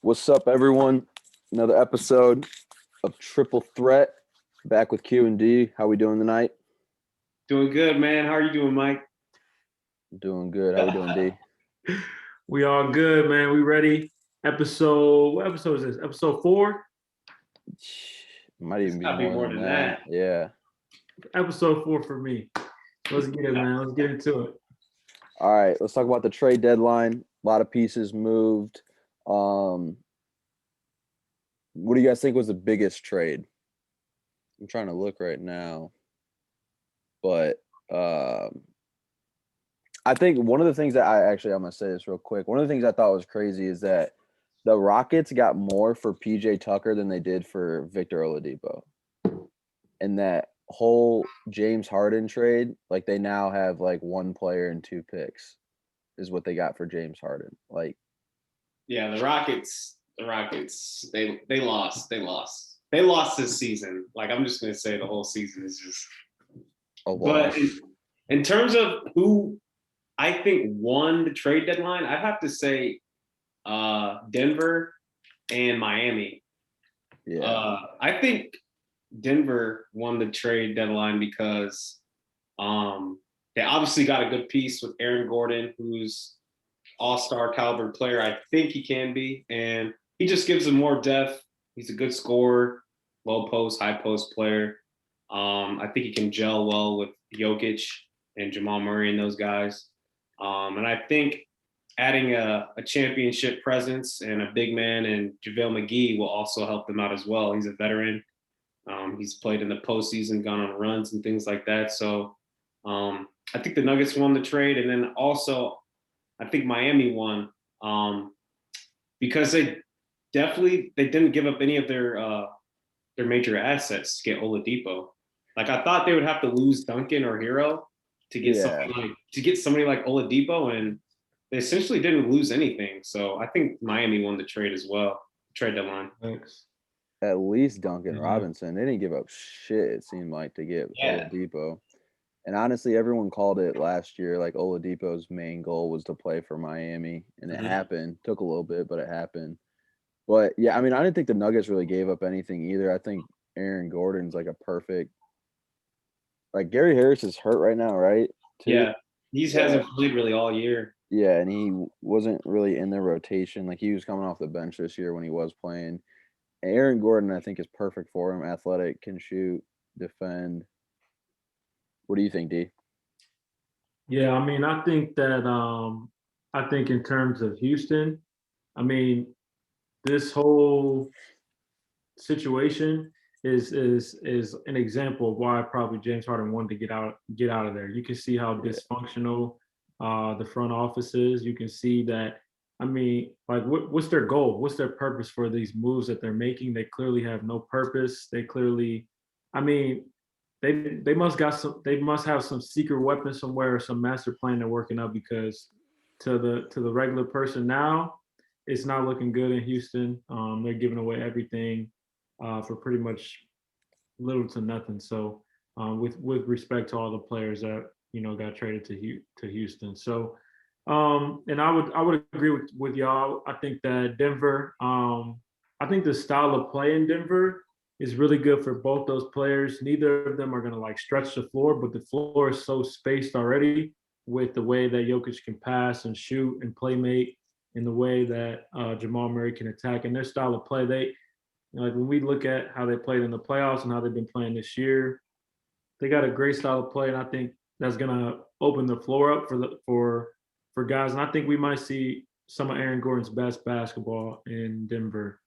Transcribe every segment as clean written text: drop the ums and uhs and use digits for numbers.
What's up, everyone? Another episode of Triple Threat. Back with Q and D. How we doing tonight? Doing good, man. How are you doing, Mike? Doing good. How we doing, D? We all good, man. We ready? What episode is this? Episode 4? Might It's even be gotta be more more than than that. that. Yeah. Episode 4 for me. Let's get it, man. Let's get into it. All right. Let's talk about the trade deadline. A lot of pieces moved. What do you guys think was the biggest trade? I'm trying to look right now, but I think one of the things that I'm gonna say this real quick. One of the things I thought was crazy is that the Rockets got more for PJ Tucker than they did for Victor Oladipo. And that whole James Harden trade, like they now have like one player and 2 picks is what they got for James Harden. Like, Yeah, the Rockets, they lost. They lost this season. Like I'm just gonna say the whole season is just a but loss. in terms of who I think won the trade deadline, I'd have to say Denver and Miami. Yeah. I think Denver won the trade deadline because they obviously got a good piece with Aaron Gordon, who's all-star caliber player. I think he can be, and he just gives them more depth. He's a good scorer, low post, high post player. I think he can gel well with Jokic and Jamal Murray and those guys. And I think adding a championship presence and a big man and JaVale McGee will also help them out as well. He's a veteran. He's played in the postseason, gone on runs and things like that. So I think the Nuggets won the trade, and then also I think Miami won because they didn't give up any of their major assets to get Oladipo. Like I thought they would have to lose Duncan or Hero to get somebody like Oladipo, and they essentially didn't lose anything. So I think Miami won the trade as well, trade deadline. Thanks. At least Duncan Mhm. Robinson. They didn't give up shit, it seemed like, to get Yeah. Oladipo. And honestly, everyone called it last year. Like Oladipo's main goal was to play for Miami, and it Mhm. happened. Took a little bit, but it happened. But yeah, I mean, I didn't think the Nuggets really gave up anything either. I think Aaron Gordon's like a perfect. Like Gary Harris is hurt right now, right? Too. Yeah, he hasn't played really all year. Yeah, and he wasn't really in the rotation. Like he was coming off the bench this year when he was playing. Aaron Gordon, I think, is perfect for him. Athletic, can shoot, defend. What do you think, D? Yeah, I mean, I think in terms of Houston, I mean, this whole situation is an example of why probably James Harden wanted to get out of there. You can see how Yeah. dysfunctional the front office is. You can see that. I mean, like, what's their goal? What's their purpose for these moves that they're making? They clearly have no purpose. They clearly, I mean, they must got some. They must have some secret weapon somewhere or some master plan they're working up because to the regular person now, it's not looking good in Houston. They're giving away everything for pretty much little to nothing. So with respect to all the players that got traded to Houston. So and I would agree with y'all. I think that Denver. I think the style of play in Denver is really good for both those players. Neither of them are going to like stretch the floor, but the floor is so spaced already with the way that Jokic can pass and shoot and play make, in the way that Jamal Murray can attack, and their style of play. Like when we look at how they played in the playoffs and how they've been playing this year, they got a great style of play, and I think that's gonna open the floor up for guys. And I think we might see some of Aaron Gordon's best basketball in Denver,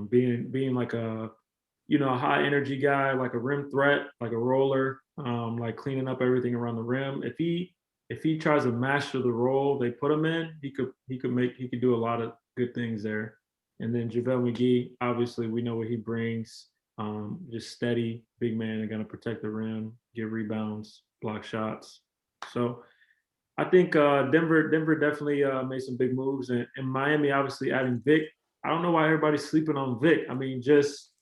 being like a high energy guy, like a rim threat, like a roller, like cleaning up everything around the rim. If he tries to master the role they put him in, he could do a lot of good things there. And then JaVale McGee, obviously we know what he brings. Just steady, big man, and gonna protect the rim, give rebounds, block shots. So I think Denver definitely made some big moves, and Miami obviously adding Vic. I don't know why everybody's sleeping on Vic. I mean, just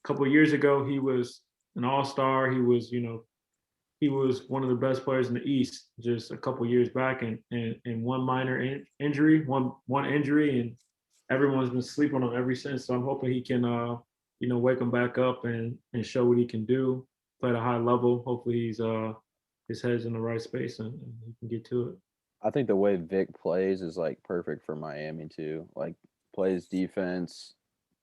a couple of years ago, he was an all-star. He was one of the best players in the East just a couple of years back, and one minor injury, one injury, and everyone's been sleeping on him ever since. So I'm hoping he can, wake him back up and show what he can do, play at a high level. Hopefully his head's in the right space and he can get to it. I think the way Vic plays is like perfect for Miami too. Like plays defense,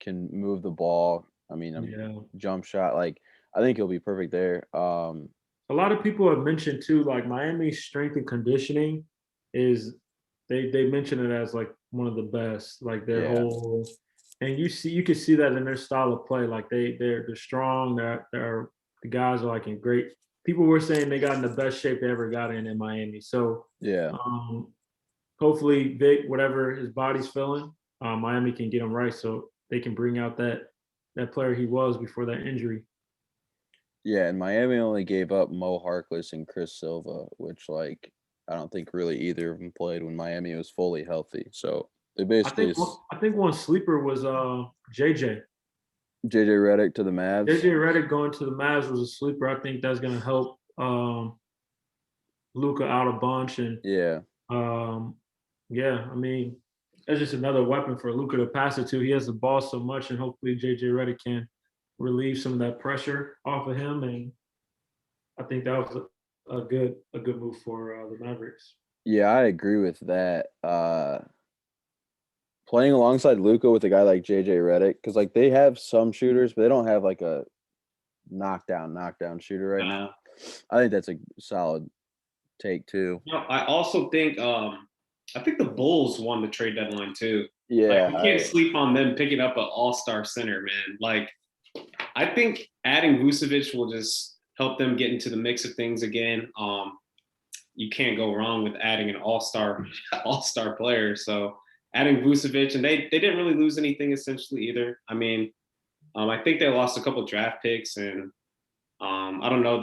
can move the ball. I mean, Yeah. jump shot. Like I think he'll be perfect there. A lot of people have mentioned too, like Miami's strength and conditioning is they mention it as like one of the best, like their Yeah, whole, and you can see that in their style of play. Like they're strong. They're the guys are like in great. People were saying they got in the best shape they ever got in Miami. So yeah, um, hopefully Vic, whatever his body's feeling, Miami can get him right so they can bring out that player he was before that injury. yeah. And Miami only gave up Mo Harkless and Chris Silva, which like I don't think really either of them played when Miami was fully healthy. So they basically I think one sleeper was JJ. JJ Redick to the Mavs. JJ Redick going to the Mavs was a sleeper. I think that's going to help Luca out a bunch. And Yeah, um, yeah, I mean, that's just another weapon for Luca to pass it to. He has the ball so much, and hopefully JJ Redick can relieve some of that pressure off of him. And I think that was a good move for the Mavericks. yeah, I agree with that. Playing alongside Luca with a guy like JJ Redick, because like they have some shooters, but they don't have like a knockdown shooter right now. I think that's a solid take too. I also think I think the Bulls won the trade deadline too. Like Yeah, you can't sleep on them picking up an all-star center, man. Like I think adding Vucevic will just help them get into the mix of things again. You can't go wrong with adding an all-star player. So adding Vucevic, and they didn't really lose anything essentially either. I mean, I think they lost a couple draft picks, and I don't know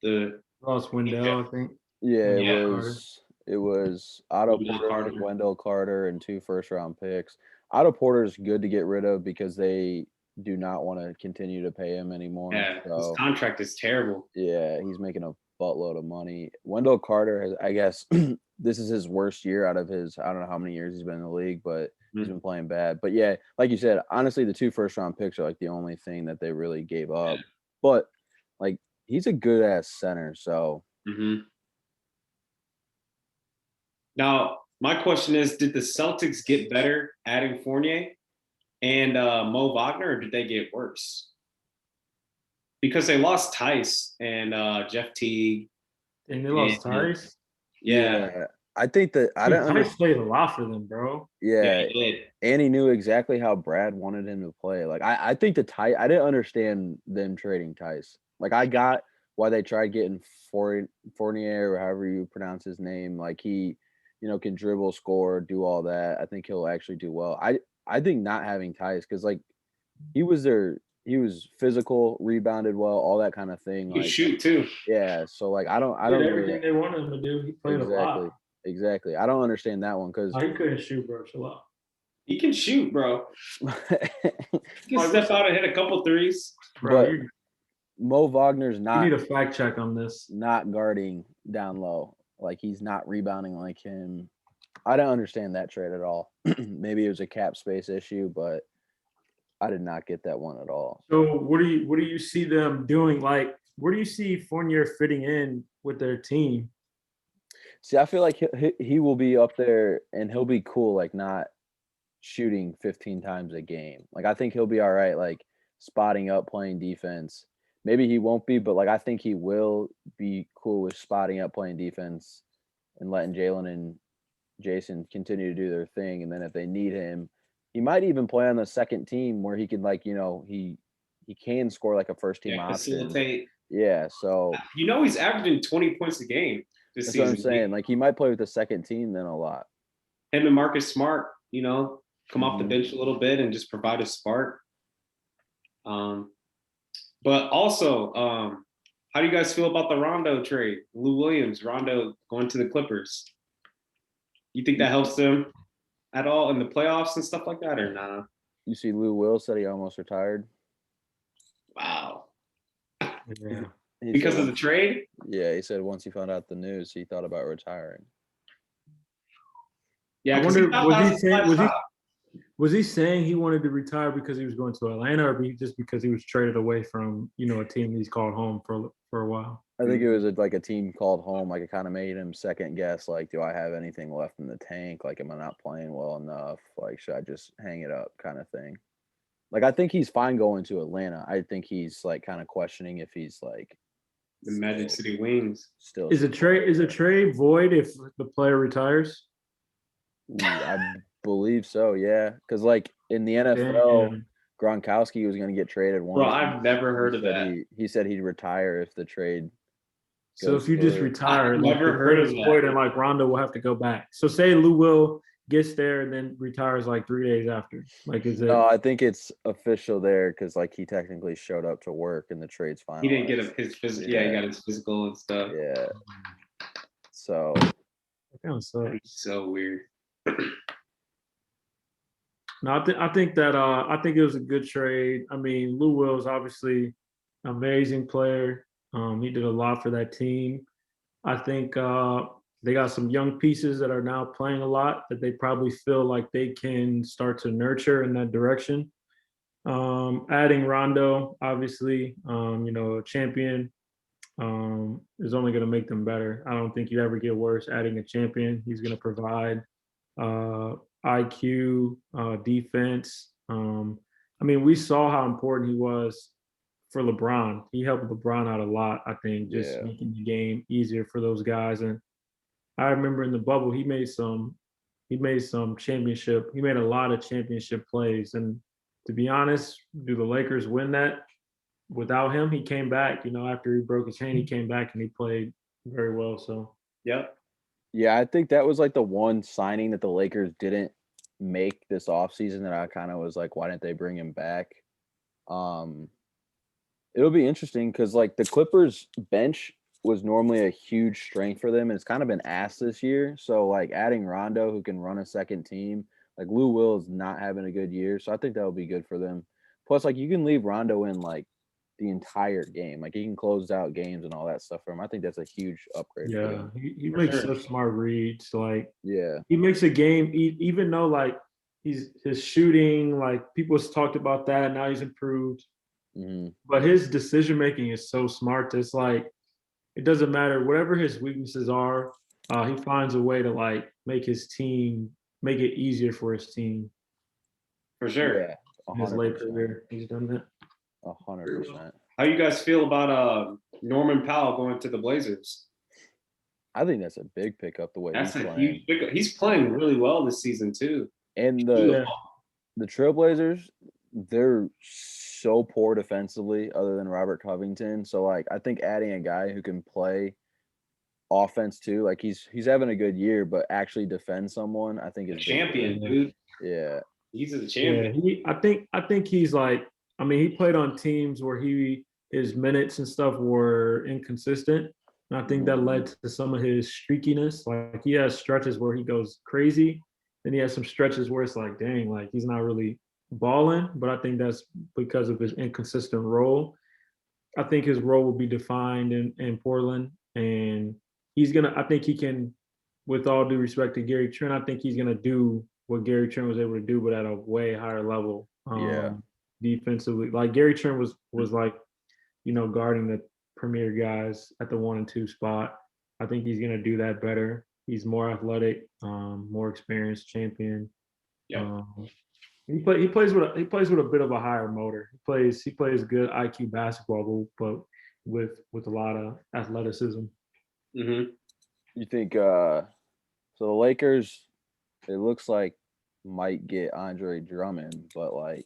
the Lost Wendell, I think. yeah, it Yeah. was Otto Wendell Porter, Carter. Wendell Carter, and 2 first-round picks. Otto Porter's good to get rid of because they do not want to continue to pay him anymore. Yeah, his So contract is terrible. yeah, he's making a buttload of money. Wendell Carter has, I guess, this is his worst year out of his. I don't know how many years he's been in the league, but he's been playing bad. But yeah, like you said, honestly, the 2 first-round picks are like the only thing that they really gave up. But like he's a good ass center, so. Mm-hmm. Now, my question is, did the Celtics get better adding Fournier and Mo Wagner, or did they get worse? Because they lost Tice and Jeff Teague. And they lost Tice. Yeah. I think that I don't Tice understand. played a lot for them, bro. Yeah, he did. and he knew exactly how Brad wanted him to play. Like I think I didn't understand them trading Tice. Like I got why they tried getting Fournier or however you pronounce his name. Like he, can dribble, score, do all that. I think he'll actually do well. I think not having Tice because like he was physical, rebounded well, all that kind of thing. He could Like shoot too. yeah, so like I Did don't really everything they wanted him to do. He played a lot. exactly. I don't understand that one because Oh, he couldn't shoot, bro. Chill out. He can shoot, bro. He can step out and hit a couple threes. Bro, but Mo Wagner's you not need a fact check on this. not guarding down low. Like he's not rebounding like him. I don't understand that trade at all. Maybe it was a cap space issue, but I did not get that one at all. So what do you see them doing? Like, where do you see Fournier fitting in with their team? See, I feel like he will be up there and he'll be cool, like not shooting 15 times a game. Like I think he'll be all right, like spotting up, playing defense. Maybe he won't be, but like I think he will be cool with spotting up, playing defense, and letting Jalen and Jason continue to do their thing. And then if they need him, he might even play on the second team where he can he can score like a first team option. Facilitate. Yeah, so he's averaging 20 points a game this that's season. what I'm saying. Like he might play with the second team then a lot. Him and Marcus Smart, come off the bench a little bit and just provide a spark. But also, how do you guys feel about the Rondo trade? Lou Williams, Rondo going to the Clippers. You think that helps them at all in the playoffs and stuff like that, or nah? You see, Lou Will said he almost retired. Wow. Yeah. Because of the trade? Yeah, he said once he found out the news, he thought about retiring. Yeah, I wonder Was he saying he wanted to retire because he was going to Atlanta, or just because he was traded away from a team he's called home for a while? I think it was like a team called home. Like it kind of made him second guess. Like, do I have anything left in the tank? Like, am I not playing well enough? Like, should I just hang it up? Kind of thing. Like, I think he's fine going to Atlanta. I think he's like kind of questioning if he's like The Magic City Wings. still. Is a trade void if the player retires? I believe so. Yeah, because like in the NFL, Damn. Gronkowski was going to get traded once. Bro, I've never heard of that. He said he'd retire if the trade. So if you just through. retire, I've like, never the heard trade of is that. void and like Rondo will have to go back. So say Lou Will gets there and then retires like 3 days after. Like, is it? No, I think it's official there because like he technically showed up to work and the trade's finalized. He didn't get his physical. Yeah, he got his physical and stuff. Yeah. So. That kind of sucks. So weird. No, I think it was a good trade. I mean, Lou Will's obviously an amazing player. He did a lot for that team. I think they got some young pieces that are now playing a lot that they probably feel like they can start to nurture in that direction. Adding Rondo, obviously, a champion, is only going to make them better. I don't think you ever get worse adding a champion. He's going to provide IQ, defense. I mean, we saw how important he was for LeBron. He helped LeBron out a lot, I think, just making the game easier for those guys. And I remember in the bubble, he made a lot of championship plays. And to be honest, do the Lakers win that without him? He came back, after he broke his hand, he came back and he played very well. So, yep. Yeah, I think that was like the one signing that the Lakers didn't make this offseason that I kind of was like, why didn't they bring him back? It'll be interesting because like the Clippers bench was normally a huge strength for them, and it's kind of been asked this year. So like adding Rondo, who can run a second team, like Lou Will is not having a good year, so I think that will be good for them. Plus, like you can leave Rondo in like the entire game, like he can close out games and all that stuff for him. I think that's a huge upgrade. Yeah, for him. he makes such smart reads. Like, Yeah, he makes a game, even though like his shooting, like people talked about that. Now he's improved, but his decision making is so smart. It's like it doesn't matter whatever his weaknesses are. He finds a way to like make it easier for his team. For sure. Yeah, His late career, he's done that. 100%. How you guys feel about Norman Powell going to the Blazers? I think that's a big pickup the way That's he's a playing. huge pickup. He's playing really well this season too. And the Trailblazers, they're so poor defensively other than Robert Covington. So like I think adding a guy who can play offense too, like he's having a good year, but actually defend someone, I think is a champion, dude. Yeah. He's a champion. Yeah, I think he's like, I mean, he played on teams where his minutes and stuff were inconsistent. And I think that led to some of his streakiness. Like he has stretches where he goes crazy. Then he has some stretches where it's like, dang, like he's not really balling. But I think that's because of his inconsistent role. I think his role will be defined in Portland. And I think he can, with all due respect to Gary Trent, I think he's gonna do what Gary Trent was able to do, but at a way higher level. Defensively. Like Gary Trent was like, guarding the premier guys at the 1 and 2 spot. I think he's gonna do that better. He's more athletic, more experienced champion. Yeah. He plays with a bit of a higher motor. He plays good IQ basketball, but with a lot of athleticism. Mm-hmm. You think so the Lakers, it looks like might get Andre Drummond, but like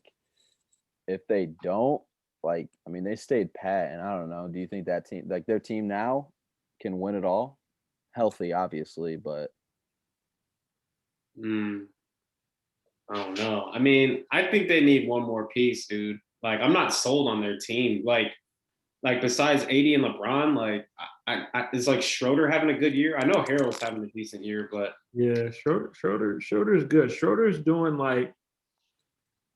if they don't, like I mean they stayed pat, and I don't know. Do you think that team, like their team now, can win it all? Healthy, obviously, but I don't know. I mean, I think they need one more piece, dude. Like, I'm not sold on their team. Like besides AD and LeBron, like, is like Schroeder having a good year? I know Harrell's having a decent year, but yeah, Schroeder's good. Schroeder's doing like,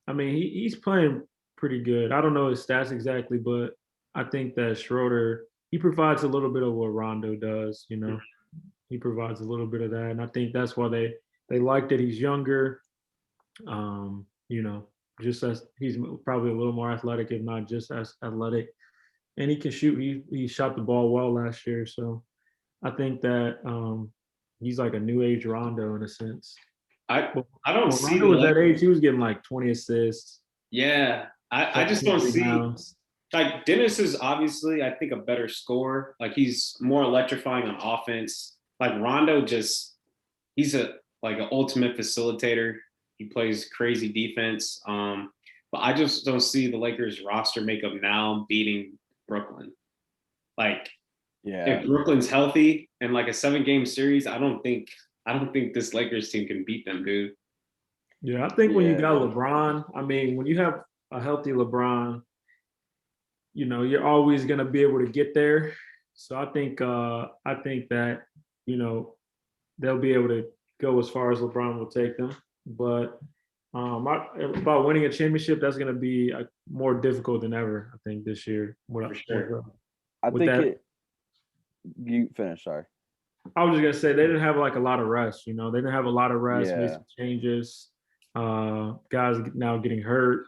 I mean, he's playing pretty good. I don't know his stats exactly, but I think that Schroeder, he provides a little bit of what Rondo does. He provides a little bit of that, and I think that's why they like that he's younger. You know, just as he's probably a little more athletic, if not just as athletic, and he can shoot. He shot the ball well last year, so I think that he's like a new age Rondo in a sense. I Well, I don't when see Rondo the was that Lakers. age, he was getting like 20 assists, Yeah, I just 17 don't see rebounds. like Dennis is obviously I think a better scorer. Like he's more electrifying on offense. Like Rondo just he's a like an ultimate facilitator. He plays crazy defense. But I just don't see the Lakers roster makeup now beating Brooklyn. Like Yeah. if Brooklyn's healthy and like a 7 game series, I don't think this Lakers team can beat them, dude. Yeah, I think when you Yeah, got man. LeBron, I mean, when you have a healthy LeBron, you're always gonna be able to get there. So I think that, you know, they'll be able to go as far as LeBron will take them. But about winning a championship, that's going to be more difficult than ever. I think this year. For sure. I With think that, it. You finish. Sorry. I was just gonna say they didn't have like a lot of rest. They didn't have a lot of rest. Made Yeah. some changes. Guys now getting hurt.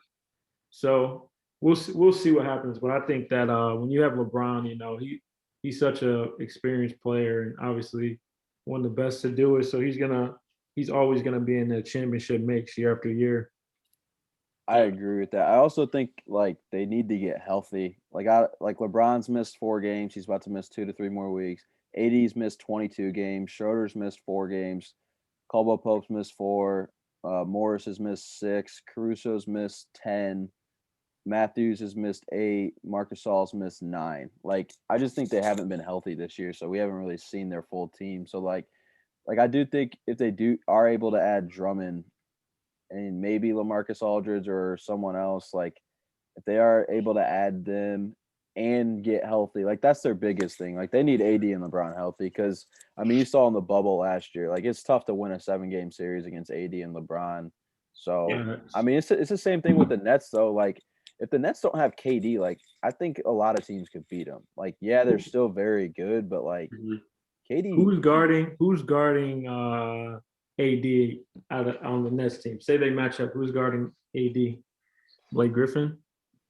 So we'll see what happens. But I think that when you have LeBron, he's such a experienced player and obviously one of the best to do it. So he's always gonna be in the championship mix year after year. I agree with that. I also think like they need to get healthy. Like LeBron's missed 4 games. He's about to miss 2 to 3 more weeks. AD's missed 22 games. Schroeder's missed 4 games. Caldwell Pope's missed 4. Morris has missed 6. Caruso's missed 10. Matthews has missed 8. Marcus Gasol's missed 9. Like I just think they haven't been healthy this year, so we haven't really seen their full team. So like I do think if they are able to add Drummond and maybe LaMarcus Aldridge or someone else, like if they are able to add them and get healthy, like that's their biggest thing. Like they need AD and LeBron healthy because I mean you saw in the bubble last year, like it's tough to win a 7 game series against AD and LeBron. So Yeah, I mean it's the same thing with the Nets though. Like if the Nets don't have KD, like I think a lot of teams could beat them. Like yeah, they're still very good, but like Mhm. KD, who's guarding AD on the Nets team? Say they match up. Who's guarding AD? Blake Griffin?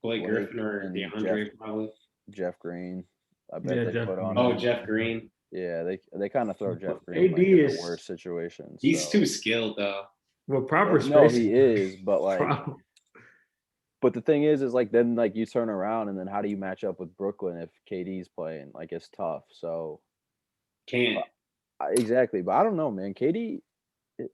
Blake Blake Griffin or and DeAndre probably. Jeff Green, I bet Yeah, they Jeff put on Oh, Green. him. Jeff Green. Yeah, they kind of throw Jeff Green AD like in the is worst situations. He's So too skilled though. well proper no, spacing. he is, but Problem. but the thing is like then like you turn around and then how do you match up with Brooklyn if KD's playing? Like it's tough. So Can't. exactly, but I don't know, man. KD,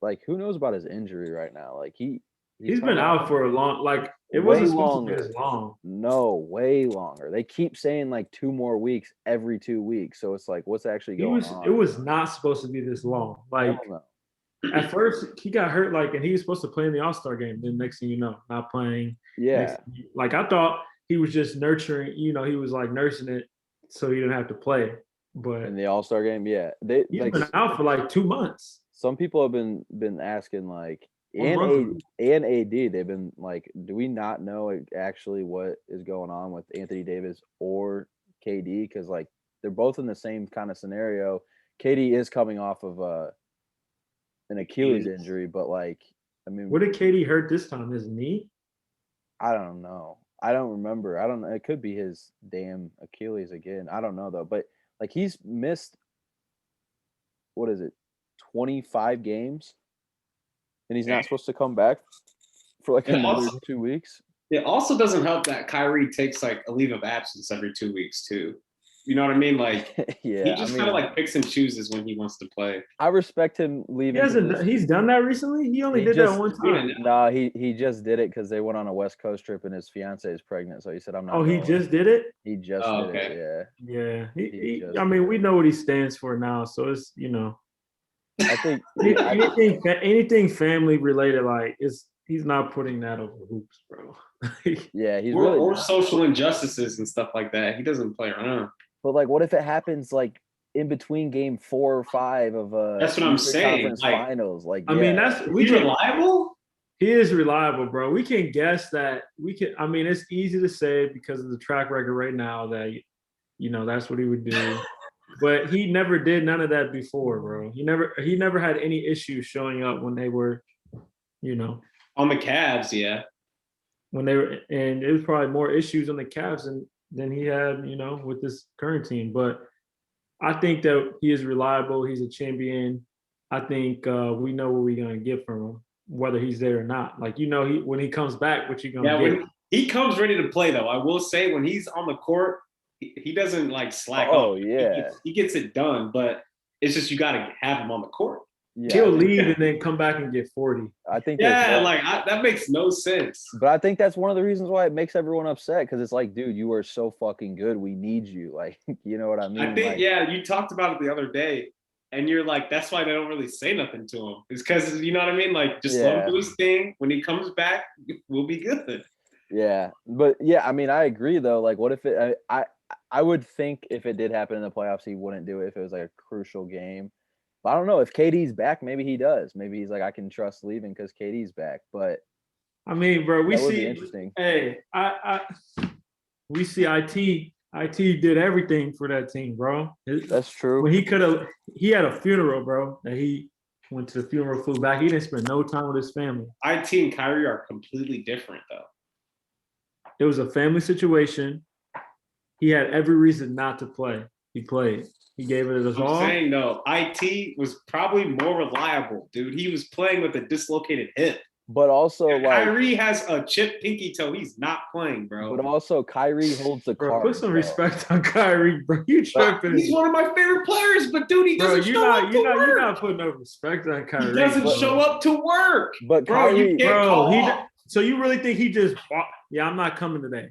like who knows about his injury right now? Like he's He's been coming off out for a long it way wasn't supposed to be longer. this long. No, way longer. They keep saying like 2 more weeks every 2 weeks. So it's like, what's actually going It on? was not supposed to be this long. Like Hell no. at first he got hurt and he was supposed to play in the All-Star game. Then next thing you know, not playing. Yeah. Like I thought he was just nurturing, he was like nursing it so he didn't have to play. But In the All-Star game, yeah. They he's like been out for like 2 months. some people have been asking like One and month. AD, they've been like, do we not know actually what is going on with Anthony Davis or KD? Because like they're both in the same kind of scenario. KD is coming off of an Achilles injury, but like I mean, What did Katie hurt this time? His knee? I don't know. I don't remember. I don't know. It could be his damn Achilles again. I don't know though. But like he's missed what is it, 25 games, and he's not supposed to come back for like And another also, 2 weeks. it also doesn't help that Kyrie takes like a leave of absence every 2 weeks too. You know what I mean? Like he Yeah, I just kind mean, of like picks and chooses when he wants to play. I respect him He leaving. hasn't. He's done that recently. He only He did just that one Yeah, time. no, he just did it because they went on a West Coast trip and his fiance is pregnant, so he said, "I'm not Oh, he going." just did it. He just Oh, did okay. it. Yeah, Yeah. just I did mean, it. we know what he stands for now, so it's I think I, anything family related. Like he's not putting that over hoops, bro. yeah, he's or, really or not. social injustices and stuff like that. He doesn't play around. But like, what if it happens like in between game 4 or 5 of That's what I'm Eastern saying. Conference Like, Finals? Like, I mean, yeah, we he's can. reliable. He is reliable, bro. We can guess that. I mean, it's easy to say because of the track record right now that that's what he would do. But he never did none of that before, bro. He never had any issues showing up when they were, you know. On the Cavs, yeah. when they were, and it was probably more issues on the Cavs than he had, with this current team. But I think that he is reliable. He's a champion. I think we know what we're gonna get from him, whether he's there or not. Like when he comes back, what you gonna Yeah, get? when he comes ready to play, though, I will say when he's on the court, he doesn't like slack Oh off. yeah, He gets it done, but it's just you got to have him on the court. yeah. He'll leave and then come back and get 40. I think Yeah, that makes no sense. But I think that's one of the reasons why it makes everyone upset because it's like, dude, you are so fucking good. We need you. Like, you know what I mean? I think, like, yeah, you talked about it the other day, and you're like, that's why they don't really say nothing to him. It's because, you know what I mean? Like, just let him do his thing. When he comes back, we'll be good. Yeah, but yeah, I mean, I agree though. Like, what if it? I would think if it did happen in the playoffs, he wouldn't do it if it was like a crucial game. But I don't know if KD's back. Maybe he does. Maybe he's like, I can trust leaving because KD's back. But I mean, bro, we that would see. be interesting. Hey, we see IT. IT did everything for that team, bro. That's true. When he had a funeral, bro. That he went to the funeral, flew back. He didn't spend no time with his family. IT and Kyrie are completely different, though. It was a family situation. He had every reason not to play. He played. He gave it his all. I'm saying, though, IT was probably more reliable, dude. He was playing with a dislocated hip. But also, Kyrie has a chipped pinky toe. He's not playing, bro. But also, Kyrie holds the card. Put some respect on Kyrie, bro. You tripping? He's one of my favorite players, but dude, he doesn't show up to work. You're not putting no respect on Kyrie. He doesn't show up to work. But bro, Kyrie, you can't call. So you really think he just? Yeah, I'm not coming today.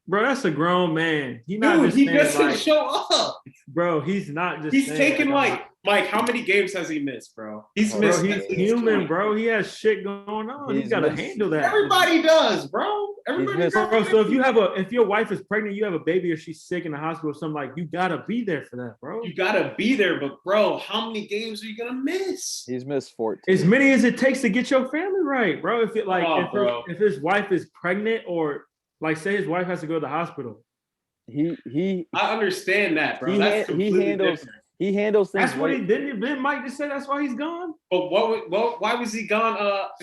Bro, that's a grown man. He doesn't show up. Bro, he's not just. He's taken Mike, how many games has he missed, bro? He's missed. He's human, bro. He has shit going on. He's got to handle that. Everybody does, bro. Everybody does. Bro, so if your wife is pregnant, you have a baby, or she's sick in the hospital, or something, like, you gotta be there for that, bro. You gotta be there, but bro, how many games are you gonna miss? He's missed 14. As many as it takes to get your family right, bro. If his wife is pregnant, or like say his wife has to go to the hospital. I understand that, bro. That's completely different. He handles things. That's what he didn't. Didn't Mike just say that's why he's gone? But why was he gone?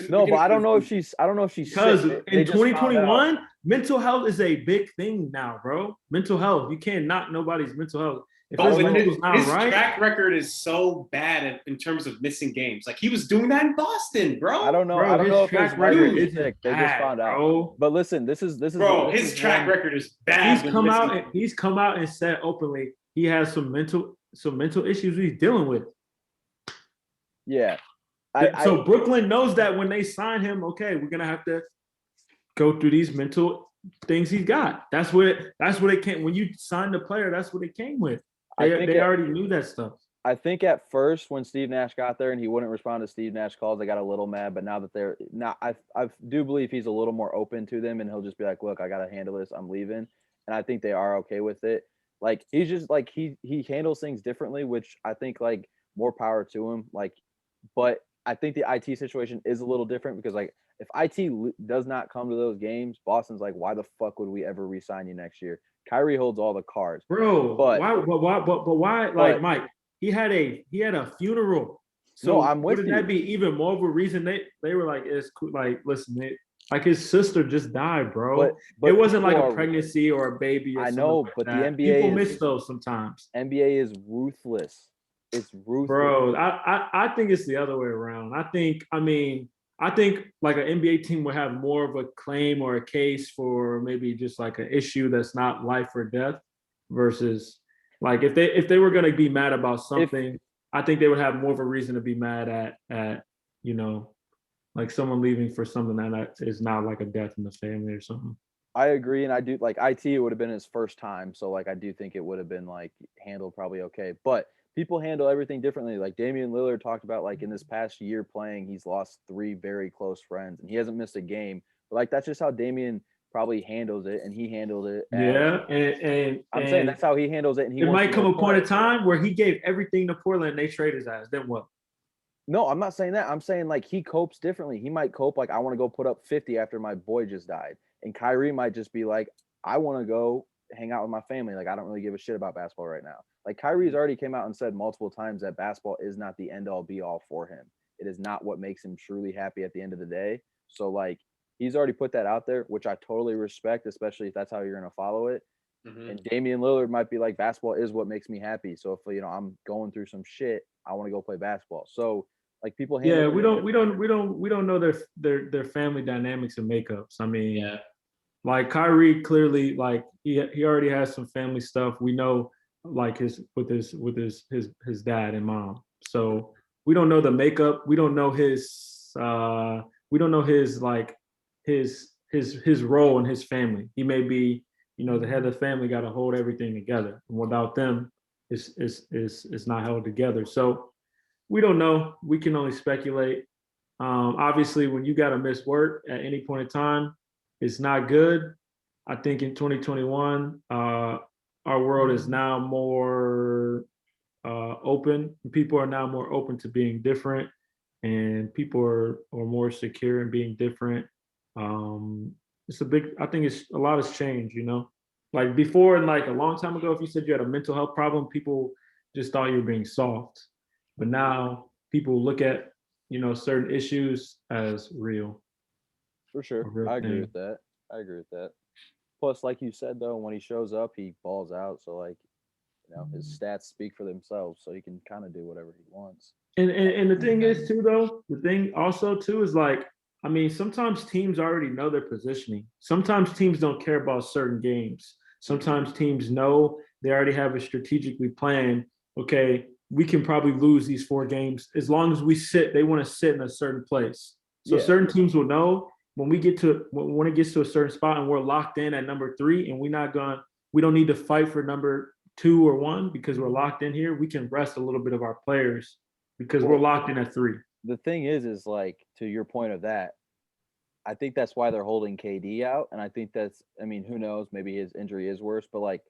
No, but I don't know if she's. Because in 2021, mental health is a big thing now, bro. Mental health. You can't knock nobody's mental health. If his track record is so bad in terms of missing games. Like he was doing that in Boston, bro. I don't know. I don't know if his record is sick. They just found out. Bro. But listen, this is. Bro, his track record is bad. He's come out and said openly he has some mental issues he's dealing with. Yeah. So Brooklyn knows that when they sign him, okay, we're gonna have to go through these mental things he's got. That's what it came. When you signed the player, that's what it came with. They already knew that stuff. I think at first when Steve Nash got there and he wouldn't respond to Steve Nash calls, they got a little mad. But now that I do believe he's a little more open to them, and he'll just be like, "Look, I gotta handle this. I'm leaving," and I think they are okay with it. Like he's just like he handles things differently, which I think like more power to him. Like, but I think the IT situation is a little different because like if IT does not come to those games, Boston's like, why the fuck would we ever re-sign you next year? Kyrie holds all the cards, bro. But why? Like Mike, he had a funeral. So no, I'm with you. Wouldn't that be even more of a reason they were like, it's cool. Like, listen, like his sister just died, bro. But it wasn't like a pregnancy or a baby. Or I know, like but that. The NBA people miss those sometimes. NBA is ruthless. It's ruthless, bro. I think it's the other way around. I think like an NBA team would have more of a claim or a case for maybe just like an issue that's not life or death, versus like if they were gonna be mad about something, I think they would have more of a reason to be mad at like someone leaving for something that is not like a death in the family or something. I agree, and I do like IT. It would have been his first time, so like I do think it would have been like handled probably okay. But people handle everything differently. Like Damian Lillard talked about, like in this past year playing, he's lost 3 very close friends, and he hasn't missed a game. But like that's just how Damian probably handles it, and he handled it. Yeah, and I'm saying that's how he handles it. And it might come a point of time where he gave everything to Portland, and they trade his ass. Then what? No, I'm not saying that. I'm saying like he copes differently. He might cope like I want to go put up 50 after my boy just died. And Kyrie might just be like, I want to go hang out with my family. Like I don't really give a shit about basketball right now. Like Kyrie's already came out and said multiple times that basketball is not the end all be all for him. It is not what makes him truly happy at the end of the day. So like he's already put that out there, which I totally respect, especially if that's how you're gonna follow it. Mhm. And Damian Lillard might be like, basketball is what makes me happy. So if I'm going through some shit, I want to go play basketball. So like people handle Yeah, it. we don't know their family dynamics and makeups. I mean, Yeah. like Kyrie clearly, like he already has some family stuff. We know like his dad and mom. So we don't know the makeup. We don't know his like his role in his family. He may be, the head of the family, got to hold everything together. And without them, it's not held together. So we don't know. We can only speculate. Obviously, when you got to miss work at any point in time, it's not good. I think in 2021, our world is now more open. People are now more open to being different, and people are more secure in being different. Um, I think it's a lot has changed, Like before, and like a long time ago, if you said you had a mental health problem, people just thought you were being soft. But now people look at, certain issues as real, For a sure. real I agree thing. with that. I agree with that. Plus, like you said though, when he shows up, he balls out. So like, his stats speak for themselves. So he can kind of do whatever he wants. And the thing is too, though, the thing also too is like, I mean, sometimes teams already know their positioning. Sometimes teams don't care about certain games. Sometimes teams know they already have it strategically planned. Okay, we can probably lose these 4 games as long as we sit. They want to sit in a certain place. So Yeah. certain teams will know when it gets to a certain spot and we're locked in at number 3 and we don't need to fight for number 2 or 1 because we're locked in here. We can rest a little bit of our players because we're Well, locked in at 3. the thing is like to your point of that, I think that's why they're holding KD out. And I think I mean, who knows? Maybe his injury is worse, but like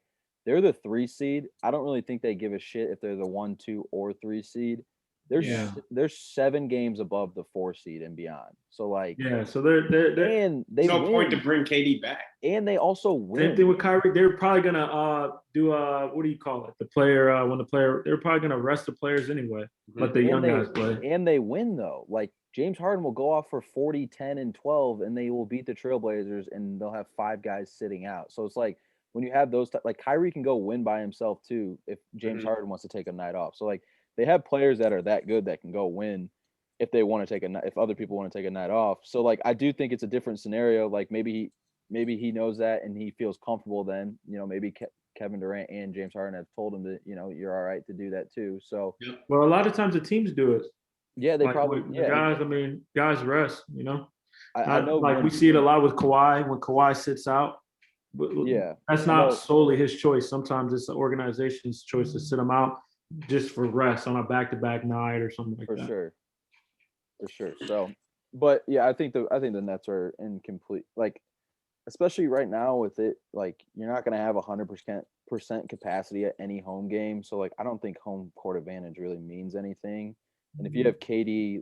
they're the 3 seed. I don't really think they give a shit if they're the 1, 2, or 3 seed. Yeah. There's 7 games above the 4 seed and beyond. So like, Yeah. So they're and There's they no point to win, bring KD back. and they also same thing win. with Kyrie. They're probably gonna do what do you call it? The player when the player they're probably gonna rest the players anyway. Let the young And guys play. they win though. Like James Harden will go off for 40, 10, and 12, and they will beat the Trailblazers, and they'll have 5 guys sitting out. So it's like when you have those, like Kyrie can go win by himself too if James Mhm. Harden wants to take a night off. So like they have players that are that good that can go win if they want to take a night, if other people want to take a night off. So like I do think it's a different scenario. Like maybe he knows that and he feels comfortable. Then maybe Kevin Durant and James Harden have told him that you're all right to do that too. So Yep. Well, a lot of times the teams do it. yeah, they Like probably with the yeah. guys, I mean, guys rest. I Not know like we when see it a lot with Kawhi when Kawhi sits out. But yeah, that's I not know solely his choice. Sometimes it's the organization's choice to sit him out just for rest on a back-to-back night or something like for that. sure, for sure. So, but yeah, I think the Nets are incomplete. Like especially right now with it, like you're not gonna have 100% capacity at any home game. So like I don't think home court advantage really means anything. And if you have KD,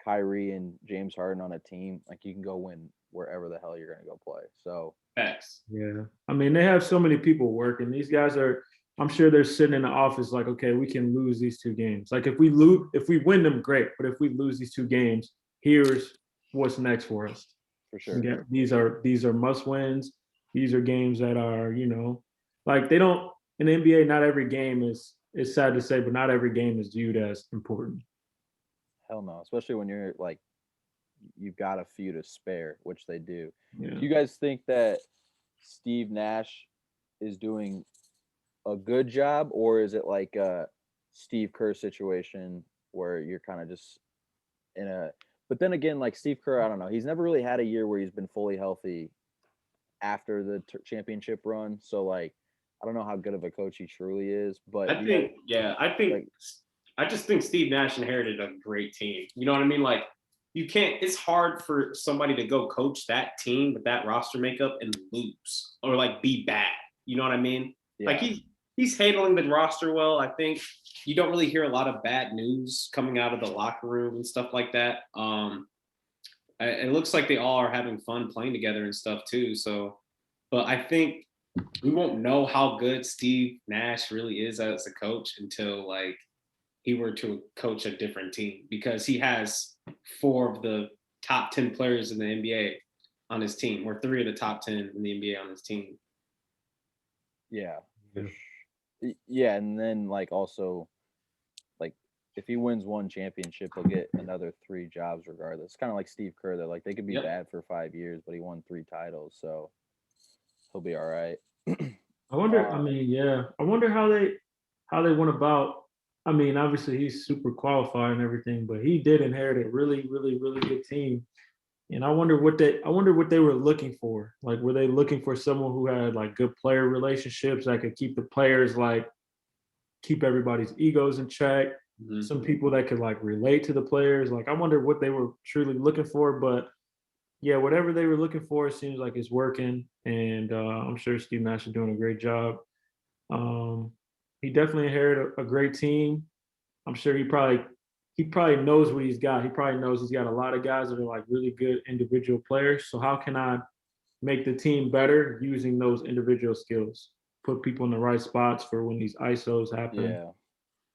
Kyrie, and James Harden on a team, like you can go win wherever the hell you're gonna go play. So Facts. Yeah. I mean, they have so many people working. These guys are, I'm sure they're sitting in the office like, okay, we can lose these 2 games. Like if we win them, great. But if we lose these 2 games, here's what's next for us. for sure. Yeah, these are must wins. These are games that are, like they don't in the NBA, not every game is it's sad to say, but not every game is viewed as important. Hell no. Especially when you're like you've got a few to spare, which they do. Yeah. Do you guys think that Steve Nash is doing a good job, or is it like a Steve Kerr situation where you're kind of just in a? But then again, like Steve Kerr, I don't know. He's never really had a year where he's been fully healthy after the championship run. So like, I don't know how good of a coach he truly is. But I think, like, I just think Steve Nash inherited a great team. You know what I mean? Like, it's hard for somebody to go coach that team with that roster makeup and lose or like be bad. You know what I mean? Like yeah, he's handling the roster well. I think you don't really hear a lot of bad news coming out of the locker room and stuff like that. It looks like they all are having fun playing together and stuff too. So, but I think we won't know how good Steve Nash really is as a coach until like he were to coach a different team because he has 4 of the top 10 players in the NBA on his team, or 3 of the top 10 in the NBA on his team. Yeah. Yeah. Yeah, and then like also like if he wins one championship, he'll get another 3 jobs regardless. Kind of like Steve Kerr. That like they could be Yep. bad for 5 years, but he won 3 titles, so he'll be all right. I wonder. I mean, yeah. I wonder how they went about. I mean, obviously he's super qualified and everything, but he did inherit a really, really, really good team. And I wonder what they were looking for. Like, were they looking for someone who had like good player relationships that could keep the players like keep everybody's egos in check? Mm-hmm. Some people that could like relate to the players. Like, I wonder what they were truly looking for. But yeah, whatever they were looking for, it seems like it's working. And I'm sure Steve Nash is doing a great job. He definitely inherited a great team. I'm sure he probably knows what he's got. He probably knows he's got a lot of guys that are like really good individual players. So how can I make the team better using those individual skills? Put people in the right spots for when these ISOs happen, Yeah.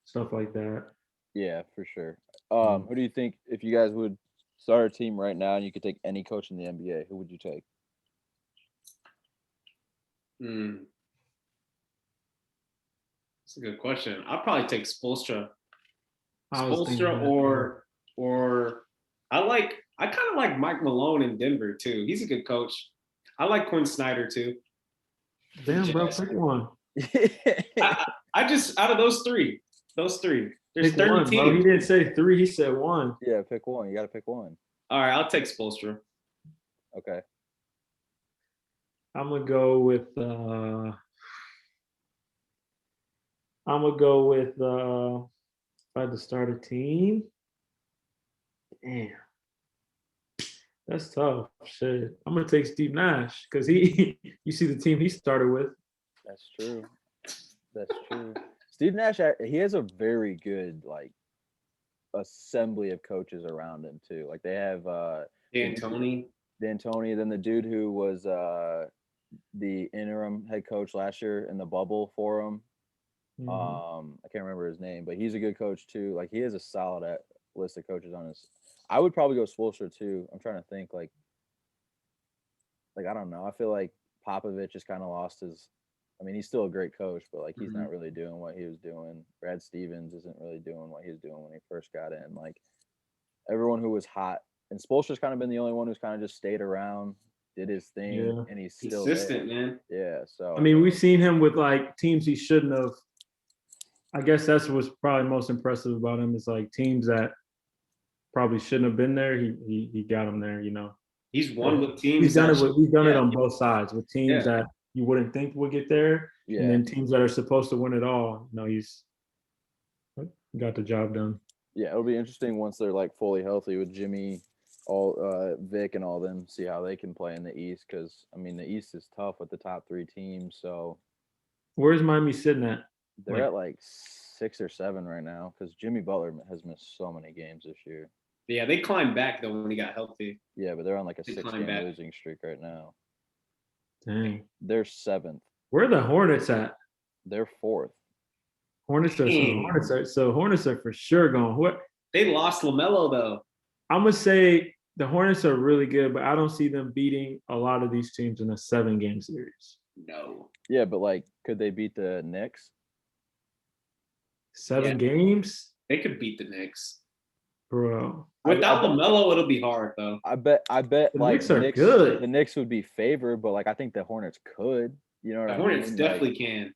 stuff like that. Yeah, for sure. Who do you think if you guys would start a team right now and you could take any coach in the NBA, who would you take? That's a good question. I'd probably take Spoelstra. Spoelstra or I kind of like Mike Malone in Denver too. He's a good coach. I like Quinn Snyder too. Damn, bro, pick one. I just out of those three. There's Pick 30 one, teams. bro. He didn't say 3, he said 1. Yeah, pick one. You got to pick one. All right, I'll take Spoelstra. Okay. I'm gonna go with if I had to start a team. Damn. That's tough. Shit. I'm gonna take Steve Nash because you see the team he started with. That's true. That's true. Steve Nash, he has a very good like assembly of coaches around him too. Like they have D'Antoni, then the dude who was the interim head coach last year in the bubble for him. I can't remember his name, but he's a good coach too. Like he has a solid list of coaches on his. I would probably go Spoelstra too. I'm trying to think like I don't know. I feel like Popovich has kind of lost his. I mean, he's still a great coach, but like he's not really doing what he was doing. Brad Stevens isn't really doing what he was doing when he first got in. Like everyone who was hot, and Spoelstra's kind of been the only one who's kind of just stayed around, did his thing, and he's still consistent, there. man. Yeah. So I mean, we've seen him with like teams he shouldn't have. I guess that's what's probably most impressive about him is like teams that probably shouldn't have been there. He got them there, you know. He's won with teams. He's done it on both sides with teams that you wouldn't think would get there, and then teams that are supposed to win it all. You know, he's got the job done. Yeah, it'll be interesting once they're like fully healthy with Jimmy, Vic, and all them. See how they can play in the East because I mean the East is tough with the top 3 teams. So where's Miami sitting at? They're at like 6 or 7 right now because Jimmy Butler has missed so many games this year. Yeah, they climbed back though when he got healthy. Yeah, but they're on like a 6-game losing streak right now. Dang. They're 7th. Where are the Hornets at? They're 4th. Hornets are for sure going. What? They lost LaMelo though. I'm gonna say the Hornets are really good, but I don't see them beating a lot of these teams in a 7-game series. No. Yeah, but like, could they beat the Knicks? 7 games? They could beat the Knicks. Bro. Without LaMelo, it'll be hard though. I bet the like Knicks are good. The Knicks would be favored, but like I think the Hornets could. You know what I mean? The Hornets definitely can.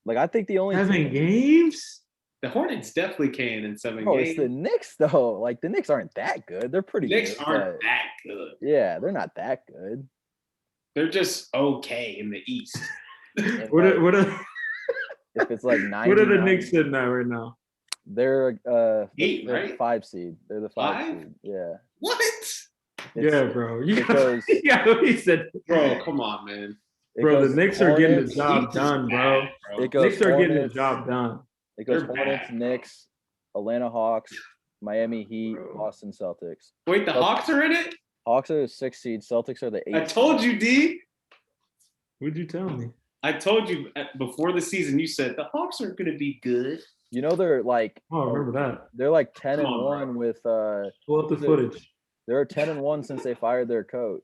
Like I think the only 7 games? The Hornets definitely can in 7 games. Oh, it's the Knicks though. Like the Knicks aren't that good. They're pretty good. Knicks aren't that good. Yeah, they're not that good. They're just okay in the East. If it's like 9. What are the Knicks sitting at right now? They're 8, they're right? 5 seed. They're the 5 seed. Yeah. What? Yeah, bro. It goes, he said, bro, come on, man. Bro, the Knicks are getting the job done, bro. Knicks are getting the job done. It goes Hornets, Knicks, Atlanta Hawks, Miami Heat, Boston Celtics. Wait, the Hawks are in it? Hawks are the 6 seed. Celtics are the 8. I told you, D. What'd you tell me? I told you before the season. You said the Hawks are going to be good. You know they're like. Oh, I remember that. They're like 10-1 with. Pull up the footage. They're 10-1 since they fired their coach.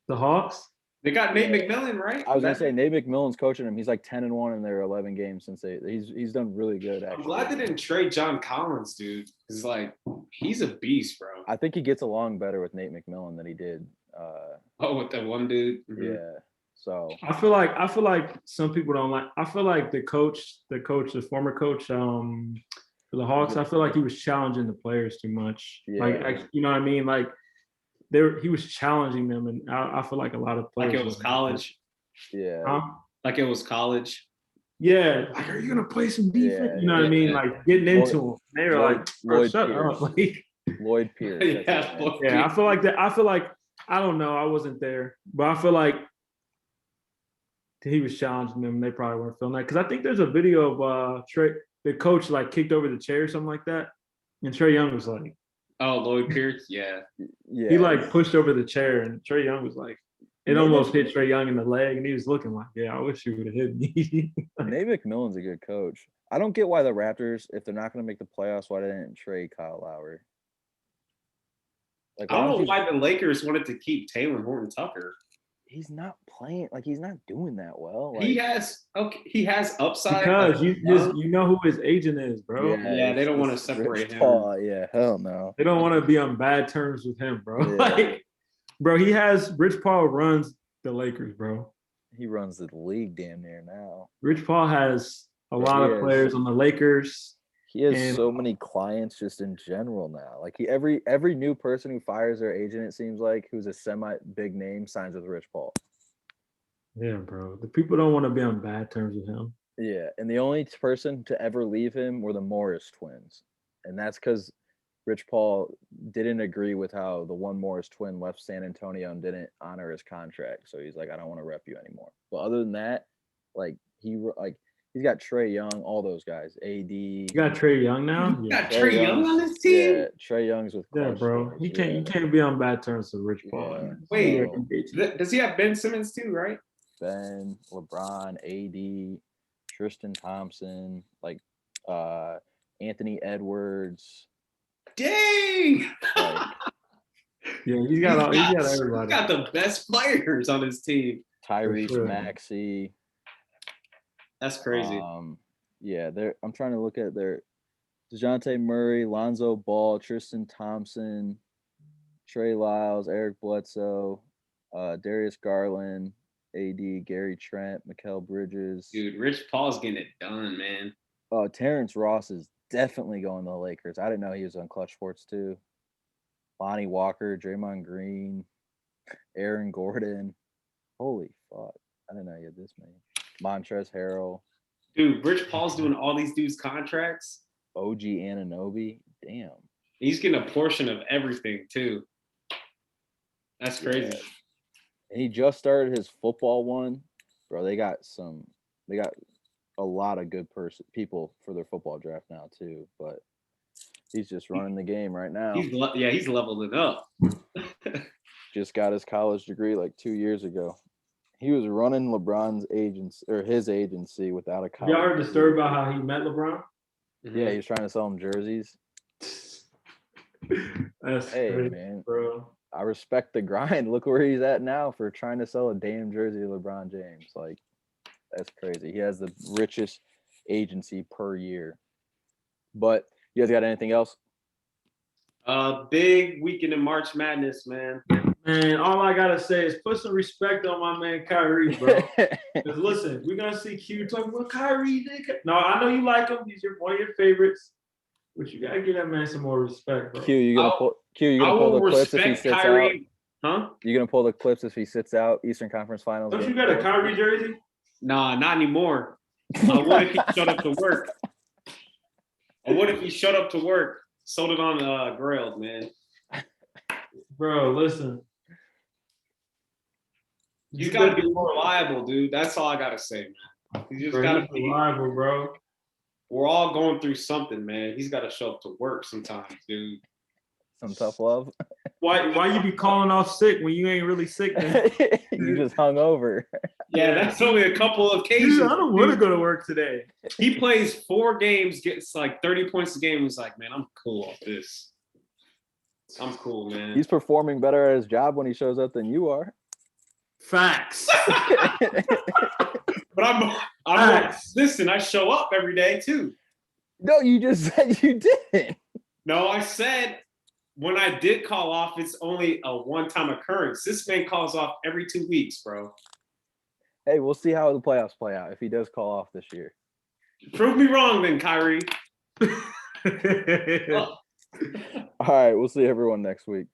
The Hawks. They got Nate McMillan, right? I was gonna say Nate McMillan's coaching him. He's like 10-1 in their 11 games since he's done really good. Actually, I'm glad they didn't trade John Collins, dude. Because like he's a beast, bro. I think he gets along better with Nate McMillan than he did. With that one dude. Mm-hmm. Yeah. So I feel like some people don't like. I feel like the former coach, for the Hawks. I feel like he was challenging the players too much. Yeah. Like you know what I mean? Like he was challenging them, and I feel like a lot of players. Like it was college. Yeah. Huh? Like it was college. Yeah. Like, are you gonna play some defense? Yeah, you know what I mean? Like getting into them. They were like, bro, shut up. Like, Lloyd Pierce. Yeah, I feel like that. I feel like I don't know. I wasn't there, but I feel like he was challenging them. They probably weren't feeling that because I think there's a video of Trey, the coach, like kicked over the chair or something like that, and Trae Young was like, "Oh, Lloyd Pierce, yeah." He like pushed over the chair, and Trae Young was like, it almost hit Trae Young in the leg, and he was looking like, "Yeah, I wish you would have hit me." Nate McMillan's a good coach. I don't get why the Raptors, if they're not going to make the playoffs, why they didn't trade Kyle Lowry. Like, I don't know why the Lakers wanted to keep Taylor Horton Tucker. He's not playing. Like, he's not doing that well. Like, he has upside. Because you know who his agent is, bro. Yeah, they don't want to separate him. Yeah, hell no. They don't want to be on bad terms with him, bro. Yeah. Like, bro, Rich Paul runs the Lakers, bro. He runs the league damn near now. Rich Paul has a lot of players on the Lakers. He has so many clients just in general now. Like every new person who fires their agent, it seems like, who's a semi-big name, signs with Rich Paul. Yeah, bro. The people don't want to be on bad terms with him. Yeah, and the only person to ever leave him were the Morris twins. And that's because Rich Paul didn't agree with how the one Morris twin left San Antonio and didn't honor his contract. So he's like, I don't want to rep you anymore. But other than that, he's got Trae Young, all those guys. AD. You got Trae Young now? You got Trae Young on this team? Yeah, Trae Young's with bro. Stars. You can't be on bad terms with Rich Paul. Yeah. Wait, does he have Ben Simmons too, right? Ben, LeBron, AD, Tristan Thompson, like Anthony Edwards. Dang! Yeah, he's got everybody. He's got the best players on his team. Tyrese Maxey. That's crazy. I'm trying to look at their DeJounte Murray, Lonzo Ball, Tristan Thompson, Trey Lyles, Eric Bledsoe, Darius Garland, AD, Gary Trent, Mikal Bridges. Dude, Rich Paul's getting it done, man. Terrence Ross is definitely going to the Lakers. I didn't know he was on Clutch Sports too. Lonnie Walker, Draymond Green, Aaron Gordon. Holy fuck. I didn't know you had this many. Montrezl Harrell. Dude, Rich Paul's doing all these dudes' contracts. OG Anunoby. Damn. He's getting a portion of everything too. That's crazy. Yeah. And he just started his football one. Bro, they got a lot of good people for their football draft now too, but he's just running the game right now. He's leveled it up. Just got his college degree like 2 years ago. He was running LeBron's agency or his agency without a college. Y'all heard the story about how he met LeBron? Yeah, he was trying to sell him jerseys. That's crazy, man, bro. I respect the grind. Look where he's at now for trying to sell a damn jersey to LeBron James. Like, that's crazy. He has the richest agency per year. But you guys got anything else? Big weekend in March Madness, man. Man, all I gotta say is put some respect on my man Kyrie, bro. Because listen, we're gonna see Q talking about Kyrie. No, I know you like him. He's one of your favorites. But you gotta give that man some more respect, bro. You gonna pull the clips if he sits Kyrie. out? Huh? You gonna pull the clips if he sits out Eastern Conference Finals? Don't you got a Kyrie jersey? Nah, not anymore. What if he showed up to work? Or what if he showed up to work? Sold it on Grail, man. Bro, listen. He's got to be more reliable, dude. That's all I got to say, man. He's just got to be reliable, bro. We're all going through something, man. He's got to show up to work sometimes, dude. Some tough love. Why you be calling off sick when you ain't really sick, man? You just hung over. Yeah, that's only a couple of occasions. Dude, I don't want to go to work today. He plays 4 games, gets like 30 points a game. He's like, man, I'm cool off this. I'm cool, man. He's performing better at his job when he shows up than you are. Facts. But I'm more consistent. I show up every day too. No, you just said you didn't. No, I said when I did call off, it's only a one-time occurrence. This man calls off every 2 weeks, bro. Hey, we'll see how the playoffs play out if he does call off this year. Prove me wrong then, Kyrie. All right, we'll see everyone next week.